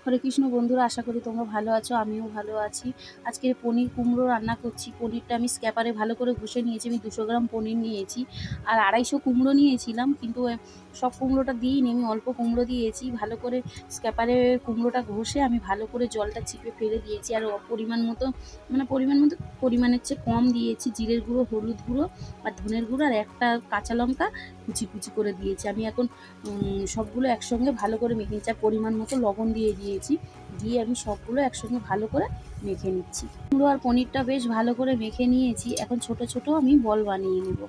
হরে কৃষ্ণ বন্ধুরা, আশা করি তোমরা ভালো আছো, আমিও ভালো আছি। আজকে পনির কুমড়ো রান্না করছি। পনিরটা আমি স্ক্যাপারে ভালো করে ঘষে নিয়েছি। আমি 200 গ্রাম পনির নিয়েছি আর 250 কুমড়ো নিয়েছিলাম, কিন্তু সব কুমড়োটা দিইনি, আমি অল্প কুমড়ো দিয়েছি। ভালো করে স্ক্যাপারে কুমড়োটা ঘষে আমি ভালো করে জলটা চিপে ফেলে দিয়েছি। আর পরিমাণের চেয়ে কম দিয়েছি জিরের গুঁড়ো, হলুদ গুঁড়ো আর ধনের গুঁড়ো আর একটা কাঁচা লঙ্কা কুচি কুচি করে দিয়েছি। আমি এখন সবগুলো একসঙ্গে ভালো করে মেখে নিচ্ছি। আর পরিমাণ মতো লবণ দিয়ে দিয়েছি, দিয়ে আমি সবগুলো একসঙ্গে ভালো করে মেখে নিচ্ছি। কুমড়ো আর পনিরটা বেশ ভালো করে মেখে নিয়েছি। এখন ছোট ছোট আমি বল বানিয়ে নেব।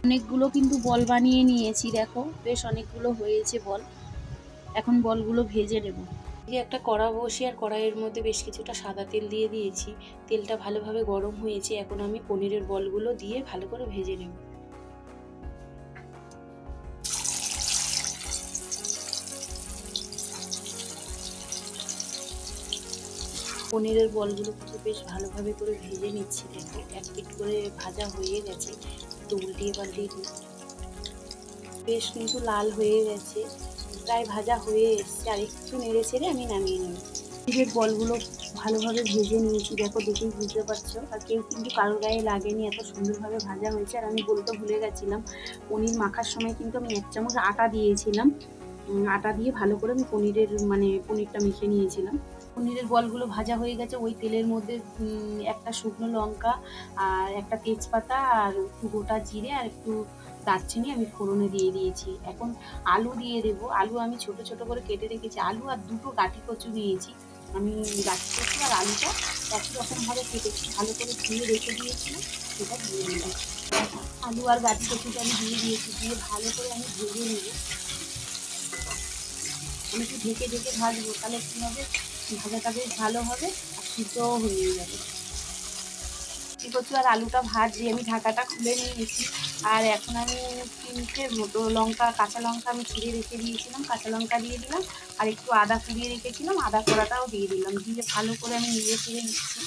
অনেকগুলো কিন্তু বল বানিয়ে নিয়েছি, দেখো বেশ অনেকগুলো হয়েছে বল। এখন বলগুলো ভেজে নেব। একটা কড়া বসিয়ে আর কড়াইয়ের মধ্যে বেশ কিছুটা সাদা তেল দিয়ে দিয়েছি। তেলটা ভালোভাবে গরম হয়েছে, এখন আমি পনিরের বলগুলো দিয়ে ভালো করে ভেজে নেব। পনিরের বলগুলো কিন্তু বেশ ভালোভাবে করে ভেজে নিচ্ছি। দেখো এক পিঠ করে ভাজা হয়ে গেছে, একটু উল্টিয়ে পাল্টিয়ে দিই। বেশ কিন্তু লাল হয়ে গেছে, প্রায় ভাজা হয়ে এসছে। আর একটু নেড়ে ছেড়ে আমি নামিয়ে নেব। পনিরের বলগুলো ভালোভাবে ভেজে নিয়েছি, দেখো দেখেই বুঝতে পারছো। আর কেউ কিন্তু কারোর গায়ে লাগেনি, এত সুন্দরভাবে ভাজা হয়েছে। আর আমি বলতে ভুলে গেছিলাম, পনির মাখার সময় কিন্তু আমি 1 চামচ আটা দিয়েছিলাম। আটা দিয়ে ভালো করে আমি পনিরটা মেখে নিয়েছিলাম। পনিরের বলগুলো ভাজা হয়ে গেছে। ওই তেলের মধ্যে একটা শুকনো লঙ্কা আর একটা তেজপাতা আর একটু গোটা জিরে আর একটু দারচিনি আমি ফোড়নে দিয়ে দিয়েছি। এখন আলু দিয়ে দেবো। আলু আমি ছোট ছোট করে কেটে রেখেছি। আলু আর 2টো গাঁটি কচু নিয়েছি। আমি গাঁটি কচু আর আলুটা একই রকমভাবে কেটে ভালো করে ধুয়ে রেখে দিয়েছিলাম, সেটা দিয়ে দিলাম। আলু আর গাঁটি কচুটা আমি দিয়ে দিয়েছি, দিয়ে ভালো করে আমি ভেজে নেব। আমি একটু ঢেকে ঢেকে ভাজবো, তাহলে কী হবে, ভাজাটা বেশ ভালো হবে আর সিদ্ধও হয়ে যাবে। কচু আর আলুটা ভাজি আমি ঢাকাটা খুলে নিয়েছি। আর এখন আমি 3টে মতো কাঁচা লঙ্কা আমি ছিঁড়ে রেখে দিয়েছিলাম, কাঁচা লঙ্কা দিয়ে দিলাম। আর একটু আদা কুড়িয়ে রেখেছিলাম, আদা কোড়াটাও দিয়ে দিলাম। দিয়ে ভালো করে আমি নেড়ে চেড়ে নিচ্ছি।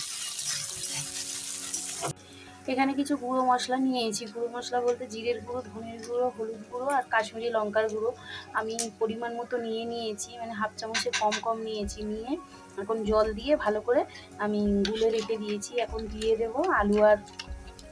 এখানে কিছু গুঁড়ো মশলা নিয়েছি। গুঁড়ো মশলা বলতে জিরের গুঁড়ো, ধনের গুঁড়ো, হলুদ গুঁড়ো আর কাশ্মীরি লঙ্কার গুঁড়ো আমি পরিমাণ মতো নিয়েছি, মানে 1/2 চামচের কম নিয়েছি। নিয়ে এখন জল দিয়ে ভালো করে আমি গুলে রেখে দিয়েছি। এখন দিয়ে দেবো আলু আর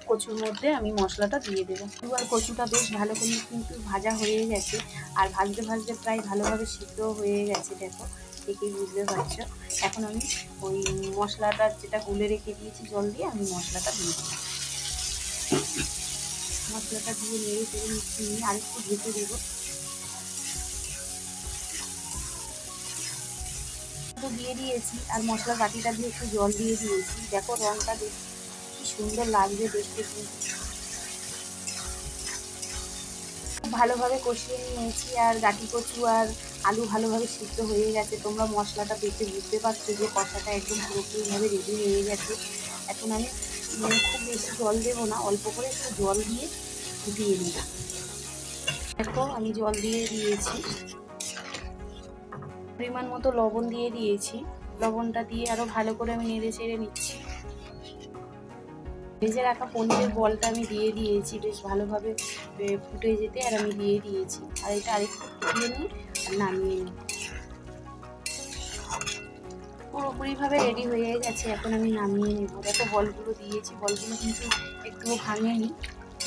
কচুর মধ্যে আমি মশলাটা দিয়ে দেবো। আলু আর কচুটা বেশ ভালো করে কিন্তু ভাজা হয়ে গেছে, আর ভাজতে ভাজতে প্রায় ভালোভাবে সিদ্ধ হয়ে গেছে, দেখো দেখেই বুঝতে পারছো। এখন আমি ওই মশলাটা যেটা গুলে রেখে দিয়েছি জল দিয়ে, আমি মশলাটা দিয়ে দেবো। মশলাটা দিয়ে নেড়ে চেড়ে নিচ্ছি, নিয়ে আরেকটু ঢেকে দেবো। দিয়ে দিয়েছি আর মশলার বাটিটা দিয়ে একটু জল দিয়ে দিয়েছি। দেখো রঙটা কি সুন্দর লাগবে দেখতে। ভালোভাবে কষিয়ে নিয়েছি আর গাঁটি কচু আর আলু ভালোভাবে সিদ্ধ হয়ে গেছে। তোমরা মশলাটা দেখে বুঝতে পারছো যে কষাটা একদম পুরোপুরিভাবে রেডি হয়ে গেছে। এখন আমি খুব বেশি জল দেবো না, অল্প করে একটু জল দিয়ে ফুটিয়ে নেব। দেখো আমি জল দিয়ে দিয়েছি, পরিমাণ মতো লবণ দিয়ে দিয়েছি। লবণটা দিয়ে আরও ভালো করে আমি নেড়ে চেড়ে নিচ্ছি। ভেজে রাখা পনিরের বলটা আমি দিয়ে দিয়েছি, বেশ ভালোভাবে ফুটে যেতে আর আমি দিয়ে দিয়েছি। আর এটা আরেকটু ফুটিয়ে নিই আর নামিয়ে নিই। পুরোপুরিভাবে রেডি হয়ে গেছে, এখন আমি নামিয়ে নেব। দেখো বলগুলো দিয়েছি, বলগুলো কিন্তু একটুও ভাঙেনি।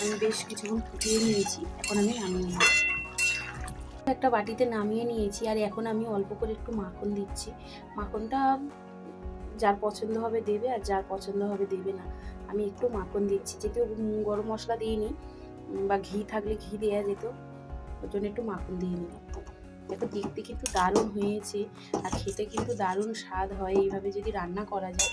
আমি বেশ কিছুক্ষণ ফুটিয়ে নিয়েছি, এখন আমি নামিয়ে নেব। একটা বাটিতে নামিয়ে নিয়েছি আর এখন আমি অল্প করে একটু মাখন দিচ্ছি। মাখনটা যার পছন্দ হবে দেবে আর যার পছন্দ হবে দেবে না। আমি একটু মাখন দিচ্ছি, যেহেতু গরম মশলা দিইনি, বা ঘি থাকলে ঘি দেওয়া যেত, ওই জন্য একটু মাখন দিয়ে নিলাম। দেখো দেখতে কিন্তু দারুণ হয়েছে আর খেতে কিন্তু দারুণ স্বাদ হয় এইভাবে যদি রান্না করা যায়।